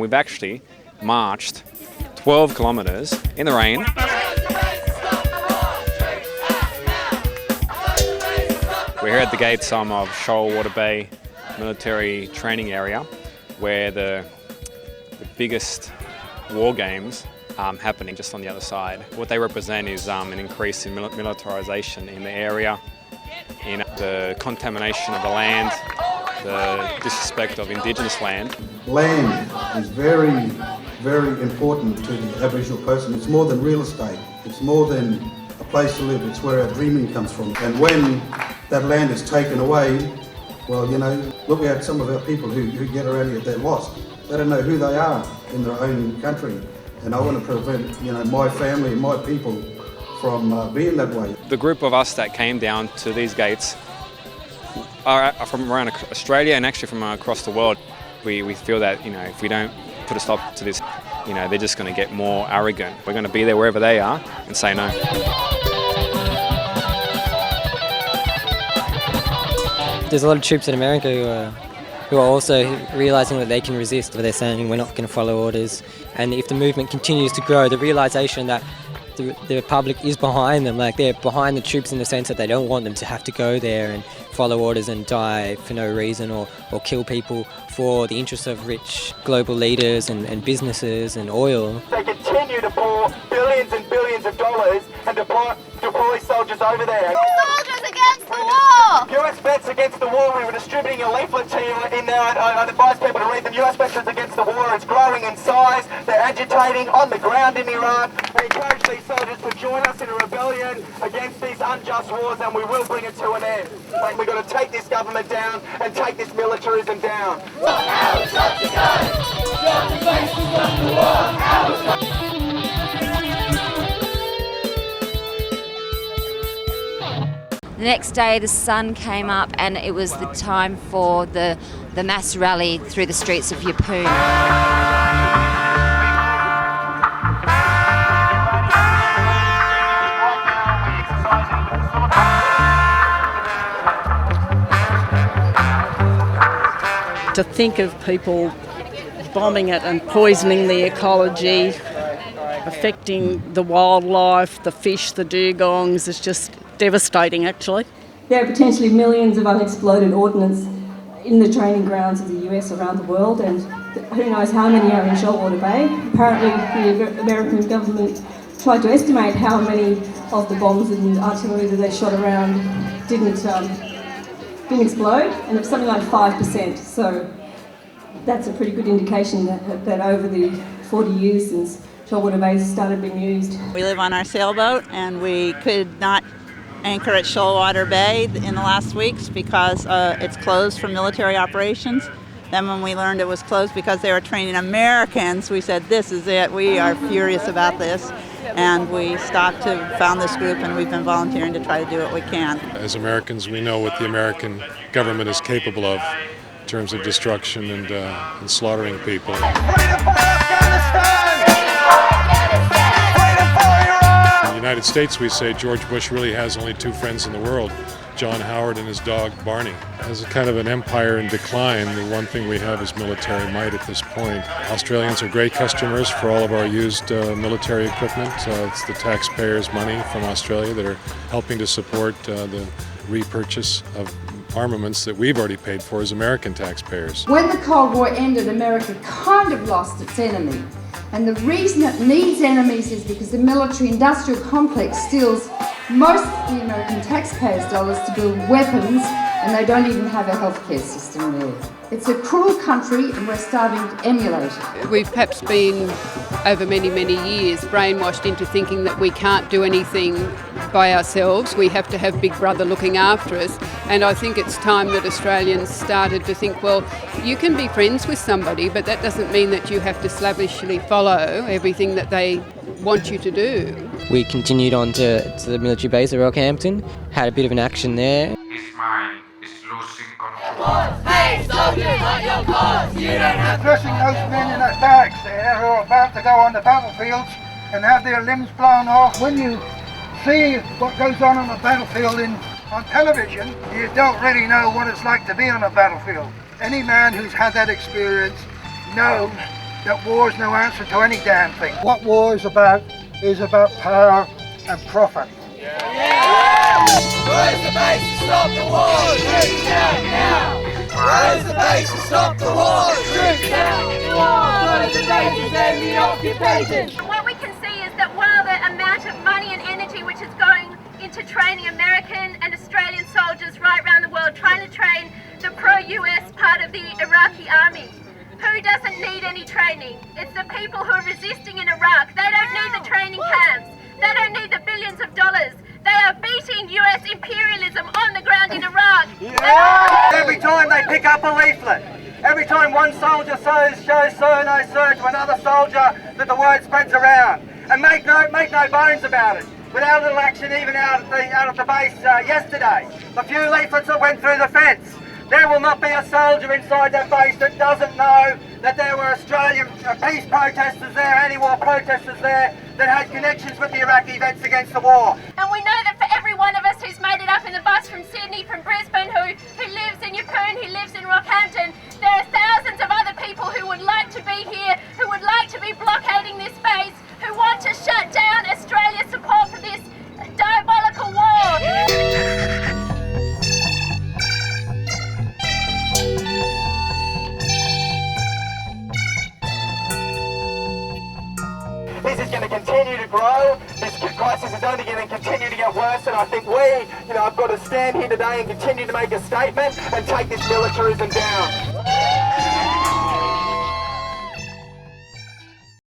We've actually marched 12 kilometres in the rain. We're here at the gates of Shoalwater Bay military training area, where the biggest war games happening just on the other side. What they represent is an increase in militarisation in the area, in the contamination of the land, the disrespect of Indigenous land. Land is very, very important to the Aboriginal person. It's more than real estate. It's more than a place to live. It's where our dreaming comes from. And when that land is taken away, well, you know, look at some of our people who get around here, they're lost. They don't know who they are in their own country. And I want to prevent, you know, my family and my people from being that way. The group of us that came down to these gates are from around Australia and actually from across the world. We feel that, you know, if we don't put a stop to this, you know, they're just going to get more arrogant. We're going to be there wherever they are and say no. There's a lot of troops in America who are also realising that they can resist, but they're saying we're not going to follow orders. And if the movement continues to grow, the realisation that the public is behind them, like they're behind the troops in the sense that they don't want them to have to go there and follow orders and die for no reason or kill people for the interests of rich global leaders and businesses and oil. They continue to pour billions and billions of dollars and deploy soldiers over there. Soldiers against the war! US Vets Against the War, we were distributing a leaflet to you in there. I'd advise people to read them. US Veterans Against the War, it's growing in size. They're agitating on the ground in Iraq. We encourage these soldiers to join us in a rebellion against these unjust wars, and we will bring it to an end. Like, we've got to take this government down and take this militarism down. The next day the sun came up and it was the time for the mass rally through the streets of Yeppoon. To think of people bombing it and poisoning the ecology, affecting the wildlife, the fish, the dugongs, is just devastating, actually. There are potentially millions of unexploded ordnance in the training grounds of the US around the world, and who knows how many are in Shoalwater Bay. Apparently the American government tried to estimate how many of the bombs and artillery that they shot around didn't explode, and it's something like 5%. So that's a pretty good indication that over the 40 years since Shoalwater Bay started being used. We live on our sailboat and we could not anchor at Shoalwater Bay in the last weeks because it's closed for military operations. Then when we learned it was closed because they were training Americans, we said, this is it, we are furious about this. And we stopped to found this group, and we've been volunteering to try to do what we can. As Americans, we know what the American government is capable of in terms of destruction and slaughtering people. In the United States, we say George Bush really has only two friends in the world, John Howard and his dog Barney. As a kind of an empire in decline, the one thing we have is military might at this point. Australians are great customers for all of our used military equipment. It's the taxpayers' money from Australia that are helping to support the repurchase of armaments that we've already paid for as American taxpayers. When the Cold War ended, America kind of lost its enemy. And the reason it needs enemies is because the military-industrial complex steals most of the American taxpayers' dollars to build weapons, and they don't even have a healthcare system there. It's a cruel country, and we're starting to emulate it. We've perhaps been, over many, many years, brainwashed into thinking that we can't do anything by ourselves. We have to have Big Brother looking after us. And I think it's time that Australians started to think, well, you can be friends with somebody, but that doesn't mean that you have to slavishly follow everything that they want you to do. We continued on to the military base at Rockhampton, had a bit of an action there. His mind is losing control. Hey, soldiers on your cause! You don't have dressing those men in those barracks there who are about to go on the battlefields and have their limbs blown off. When you see what goes on the battlefield on television, you don't really know what it's like to be on a battlefield. Any man who's had that experience knows that war's no answer to any damn thing. What war is about power and profit. Raise the base to stop the war! Troops down now! Raise the base to stop the war! Troops down! Close the bases and the occupation! What we can see is that while the amount of money and energy which is going into training American and Australian soldiers right around the world, trying to train the pro-US part of the Iraqi army, who doesn't need any training? It's the people who are resisting in Iraq. They don't need the training camps. They don't need the billions of dollars. They are beating US imperialism on the ground in Iraq. Every time they pick up a leaflet, every time one soldier shows sir, no sir to another soldier, that the word spreads around. And make no bones about it. Without a little action even out at the base yesterday, the few leaflets that went through the fence, there will not be a soldier inside that base that doesn't know that there were Australian peace protesters there, anti-war protesters there, that had connections with the Iraqi vets against the war. And we know that for every one of us who's made it up in the bus from Sydney, from Brisbane, who lives in Yeppoon, who lives in Rockhampton, there are thousands of other people who would like to be here, who would like to be blockading this base, who want to shut down Australia's support for this diabolical war. This is going to continue to grow. This crisis is only going to continue to get worse, and I think we, have got to stand here today and continue to make a statement and take this militarism down.